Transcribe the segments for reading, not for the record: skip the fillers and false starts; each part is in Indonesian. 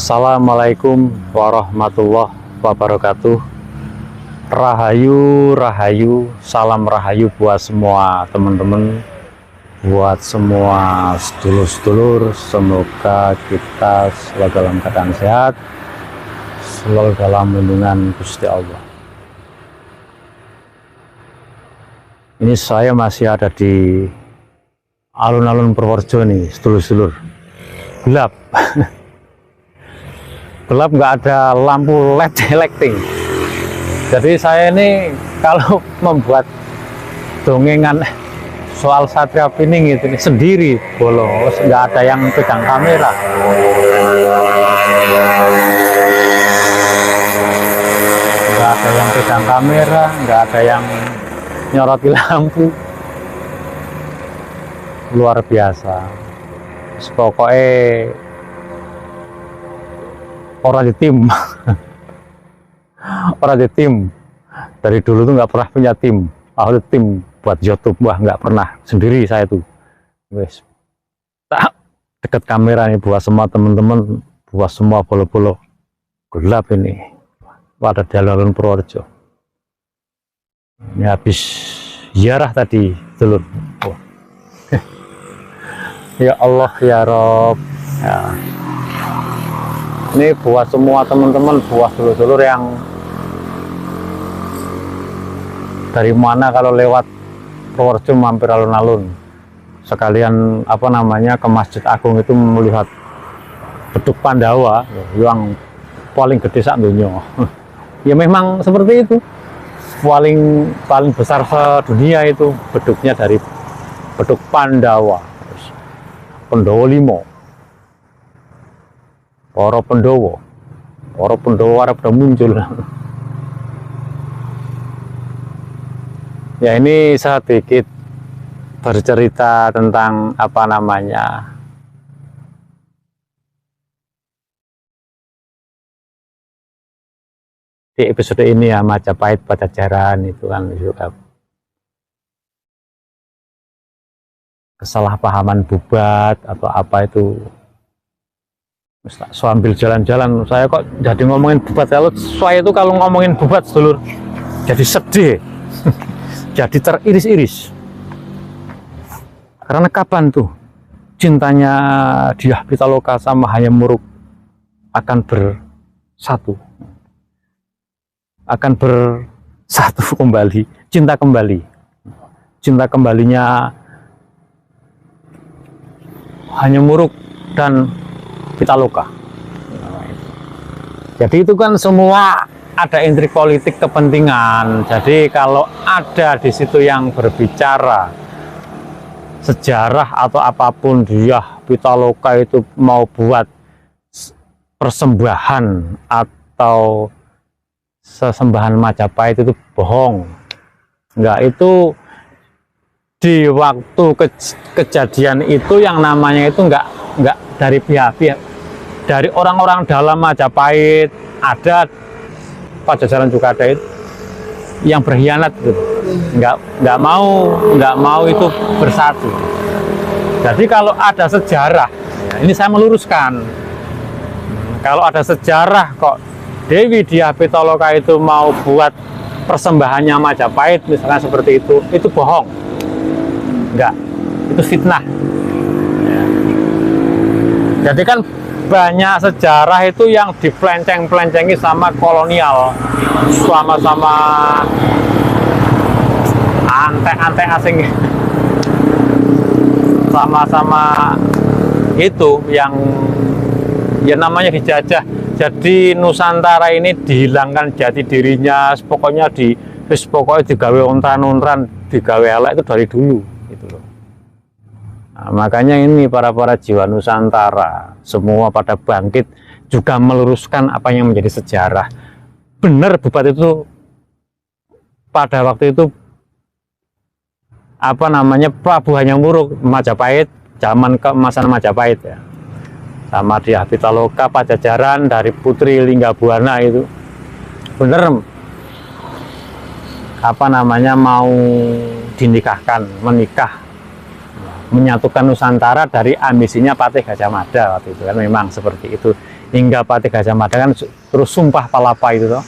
Assalamualaikum warahmatullahi wabarakatuh. Rahayu, rahayu, salam rahayu buat semua teman-teman, buat semua sedulur-sedulur. Semoga kita selalu dalam keadaan sehat, selalu dalam lindungan Gusti Allah. Ini saya masih ada di alun-alun Purworejo nih, sedulur-sedulur. Gelap. Gelap, nggak ada lampu LED lighting. Jadi saya ini kalau membuat dongengan soal Satria Pining itu sendiri bolong, nggak ada yang pegang kamera. Nggak ada yang pegang kamera, nggak ada yang nyoroti lampu. Luar biasa. Pokoknya orang di tim. Orang di tim dari dulu tuh nggak pernah punya tim. Aku tim buat YouTube, wah nggak pernah, sendiri saya tuh. Wes tak deket kamera nih buat semua teman-teman, buat semua bolo-bolo. Gelap ini pada alun-alun Purworejo. Ini habis ziarah tadi, dulur. Oh. Ya Allah ya Rob. Ya. Ini buat semua teman-teman, buat dulur-dulur yang dari mana kalau lewat Purworejo mampir alun-alun, sekalian apa namanya ke Masjid Agung itu melihat beduk Pandawa yang paling gede sak dunia. Ya memang seperti itu, paling besar sedunia itu beduknya dari beduk Pandawa, Pandawa 5. Para Pendowo harap muncul. Ya, ini sedikit bercerita tentang apa namanya di episode ini ya, Majapahit Pajajaran itu kan juga kesalahpahaman bubat atau apa itu. Sambil jalan-jalan saya kok jadi ngomongin bubat. Kalau saya itu kalau ngomongin bubat dulur jadi sedih. Jadi teriris-iris. Karena kapan tuh cintanya Dyah Pitaloka sama Hayam Wuruk akan bersatu, akan bersatu kembali, cinta kembalinya Hayam Wuruk dan Pitaloka. Jadi itu kan semua ada intrik politik kepentingan. Jadi kalau ada di situ yang berbicara sejarah atau apapun, Dyah Pitaloka itu mau buat persembahan atau sesembahan Majapahit itu bohong. Enggak, itu di waktu kejadian itu yang namanya itu enggak dari pihak-pihak, dari orang-orang dalam Majapahit ada, Pajajaran juga ada itu yang berkhianat gitu. Nggak mau itu bersatu. Jadi kalau ada sejarah, ini saya meluruskan, kalau ada sejarah kok Dewi Dyah Pitaloka itu mau buat persembahannya Majapahit misalnya seperti itu bohong. Enggak, itu fitnah. Jadi kan banyak sejarah itu yang dipelenceng-pelencengi sama kolonial, sama ante asing, sama itu yang ya namanya dijajah. Jadi Nusantara ini dihilangkan jati dirinya, pokoknya digawe ontran-ontran, digawe elek itu dari dulu gitu loh. Nah, makanya ini para jiwa Nusantara semua pada bangkit juga meluruskan apa yang menjadi sejarah. Benar bubat itu pada waktu itu apa namanya Prabu Hayam Wuruk Majapahit, zaman keemasan Majapahit ya, sama Dyah Pitaloka Pajajaran dari Putri Linggabuana itu bener apa namanya mau menikah menyatukan Nusantara dari ambisinya Patih Gajah Mada waktu itu kan, memang seperti itu. hingga Pati Gajah Mada kan terus sumpah palapa itu toh.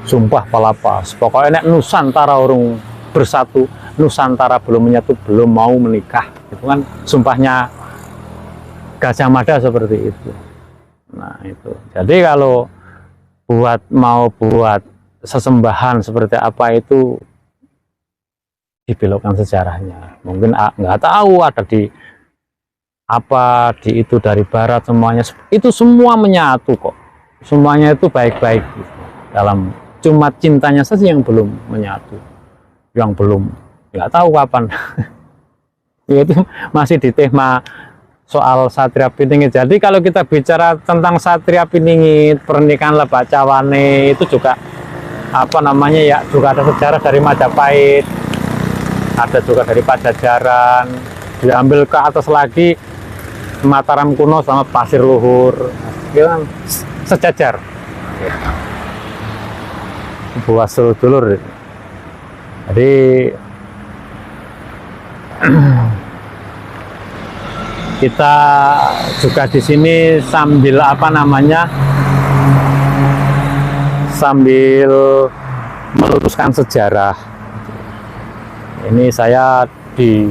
Sumpah palapa. Pokoknya nek Nusantara urung bersatu, Nusantara belum menyatu, belum mau menikah. Itu kan sumpahnya Gajah Mada seperti itu. Nah, itu. Jadi kalau mau buat sesembahan seperti apa itu dibelokkan sejarahnya. Mungkin nggak tahu ada di apa di itu dari barat, semuanya itu semua menyatu kok. Semuanya itu baik-baik gitu. Dalam cuma cintanya saja yang belum menyatu. Yang belum, nggak tahu kapan. Itu masih di tema soal Satria Piningit. Jadi kalau kita bicara tentang Satria Piningit, pernikahan Lebak Cawane itu juga apa namanya ya, juga ada sejarah dari Majapahit, ada juga dari Pajajaran, diambil ke atas lagi Mataram kuno sama Pasir Luhur, itu kan sejajar. Buat sedulur. Jadi kita juga di sini sambil apa namanya, sambil meluruskan sejarah. Ini saya di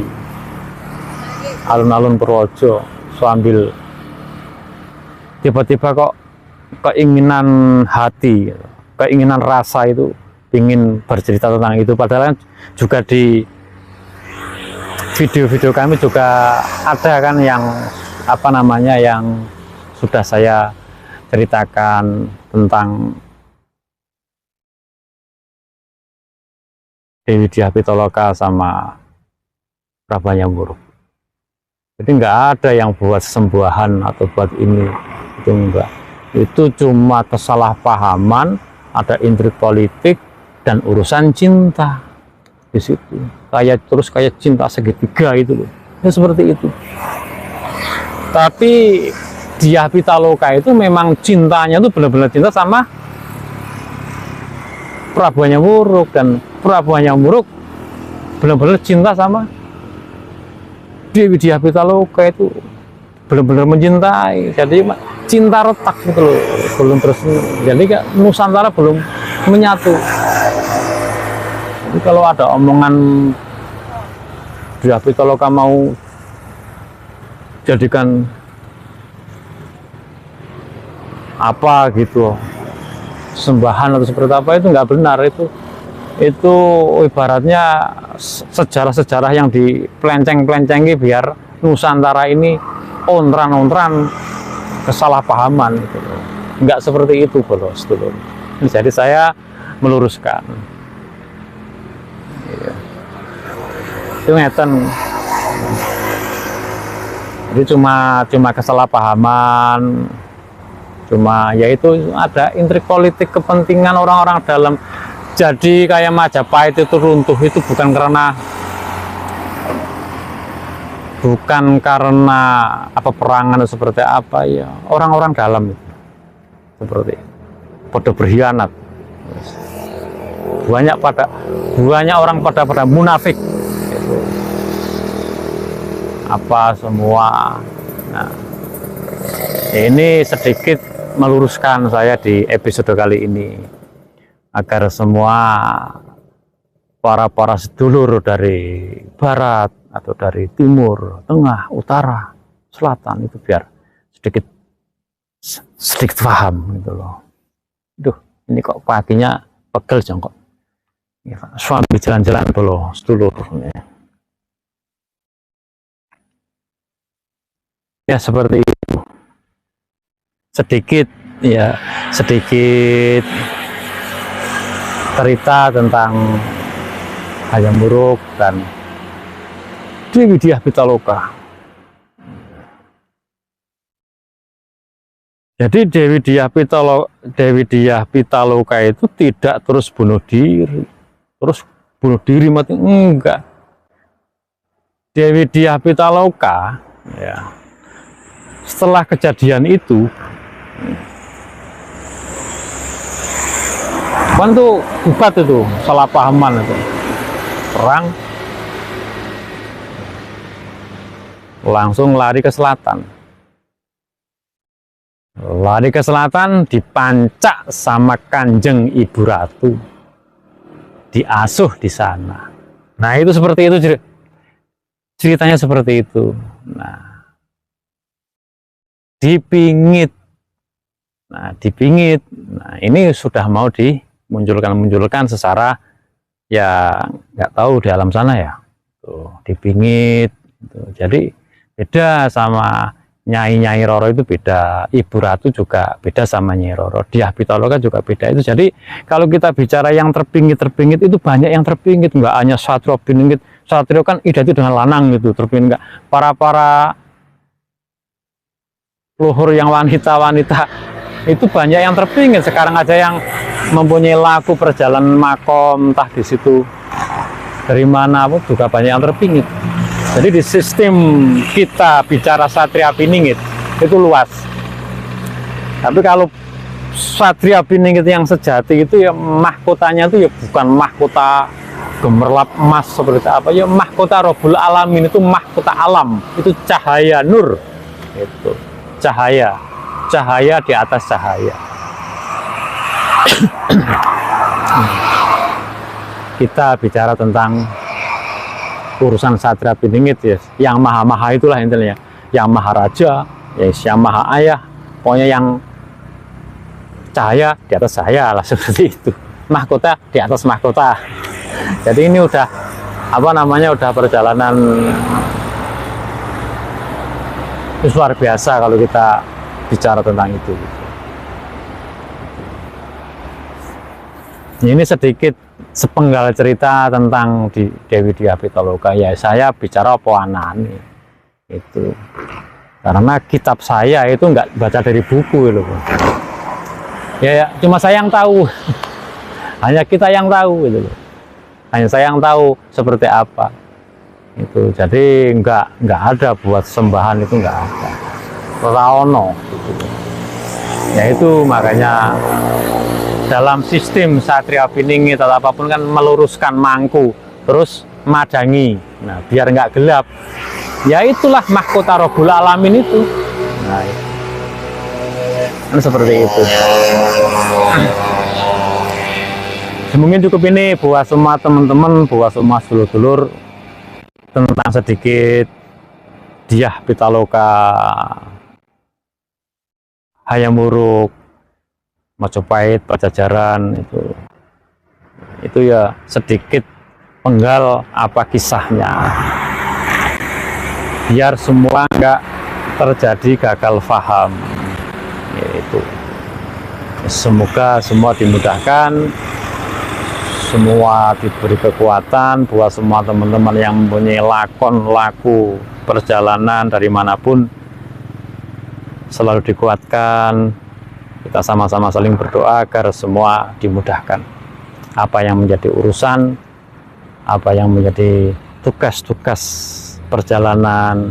alun-alun Purworejo sambil tiba-tiba kok keinginan hati, keinginan rasa itu ingin bercerita tentang itu. Padahal juga di video-video kami juga ada kan yang apa namanya yang sudah saya ceritakan tentang Dewi Dyah Pitaloka sama Prabanya Muruk. Jadi nggak ada yang buat sembuhan atau buat ini, itu enggak. Itu cuma kesalahpahaman, ada intrik politik dan urusan cinta di situ. Kayak cinta segitiga itu loh. Ya seperti itu. Tapi Dyah Pitaloka itu memang cintanya itu benar-benar cinta sama Prabanya Muruk, dan Prabanya Muruk benar-benar cinta sama Dewi Dyah Pitaloka, itu benar-benar mencintai. Jadi cinta retak gitu loh, belum terus. Jadi Nusantara belum menyatu. Jadi kalau ada omongan Dyah Pitaloka mau jadikan apa gitu sembahan atau seperti apa, itu nggak benar. Itu ibaratnya sejarah-sejarah yang dipelenceng-pelencengi biar Nusantara ini ontran-ontran kesalahpahaman gitu. Nggak seperti itu bos. Jadi saya meluruskan. Itu ngeten. Jadi cuma kesalahpahaman, cuma yaitu ada intrik politik kepentingan orang-orang dalam. Jadi kayak Majapahit itu runtuh itu bukan karena apa perangan atau seperti apa ya, orang-orang dalam itu seperti pada berkhianat. Banyak orang pada munafik gitu. Apa semua. Nah, ini sedikit meluruskan saya di episode kali ini agar semua para sedulur dari barat atau dari timur, tengah, utara, selatan itu biar sedikit paham gitu loh. Duh, ini kok paginya pegel jongkok. Ya, suami jalan-jalan dulu sedulur. Ya seperti itu. Sedikit cerita tentang Hayam Wuruk dan Dewi Dyah Pitaloka. Jadi Dewi Dyah Pitaloka itu tidak terus bunuh diri mati, enggak. Dewi Dyah Pitaloka ya, setelah kejadian itu kan tuh bubat itu salah pahaman itu, perang, langsung lari ke selatan. lari ke selatan, dipancak sama Kanjeng Ibu Ratu, diasuh di sana. Nah itu seperti itu ceritanya, seperti itu. Nah dipingit, nah ini sudah mau dimunculkan secara ya nggak tahu di alam sana ya, tuh dipingit. Tuh. Jadi beda sama Nyai Roro, itu beda, Ibu Ratu juga beda sama Nyai Roro, Dyah Pitaloka juga beda. Itu jadi kalau kita bicara yang terpingit itu banyak yang terpingit, nggak hanya Satrio Piningit. Satrio kan identik dengan lanang gitu, terpingit. Nggak para luhur yang wanita itu banyak yang terpingit. Sekarang aja yang mempunyai laku perjalanan makom, entah di situ dari mana pun juga banyak yang terpingit. Jadi di sistem kita bicara Satria Piningit itu luas. Tapi kalau Satria Piningit yang sejati itu ya mahkotanya itu ya bukan mahkota gemerlap emas seperti apa ya, mahkota Rabbul Alamin, itu mahkota alam, itu cahaya nur, itu cahaya di atas cahaya. Kita bicara tentang urusan Satria Piningit ya, yang maha itulah intinya, yang maharaja ya, yang maha ayah, pokoknya yang cahaya di atas cahaya lah, seperti itu, mahkota di atas mahkota. Jadi ini udah apa namanya, udah perjalanan luar biasa kalau kita bicara tentang itu. Ini sedikit sepenggal cerita tentang di Dewi Dyah Pitaloka ya. Saya bicara apa anane itu karena kitab saya itu nggak baca dari buku loh ya, cuma saya yang tahu hanya kita yang tahu gitu loh, hanya saya yang tahu seperti apa itu. Jadi nggak ada buat sembahan, itu nggak ada, raono gitu. Ya itu makanya dalam sistem Satria Piningit atau apapun kan meluruskan mangku, terus madangi, nah biar nggak gelap. Ya itulah mahkota Rabbul Alamin itu. Nah, kan seperti itu. Mungkin cukup ini buat semua teman-teman, buat semua dulur-dulur, tentang sedikit Dyah Pitaloka, Hayam Wuruk, Majapahit, Pajajaran, itu ya sedikit penggal apa kisahnya, biar semua nggak terjadi gagal paham. Yaitu semoga semua dimudahkan, semua diberi kekuatan, buat semua teman-teman yang mempunyai laku perjalanan dari manapun selalu dikuatkan. Kita sama-sama saling berdoa agar semua dimudahkan. Apa yang menjadi urusan, apa yang menjadi tugas-tugas perjalanan,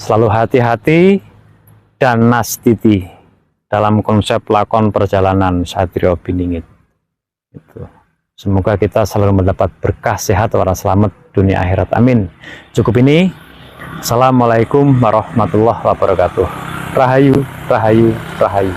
selalu hati-hati dan nastiti dalam konsep lakon perjalanan Satrio Piningit. Semoga kita selalu mendapat berkah, sehat, waras selamat dunia akhirat. Amin. Cukup ini. Assalamualaikum warahmatullahi wabarakatuh. Rahayu, rahayu, rahayu.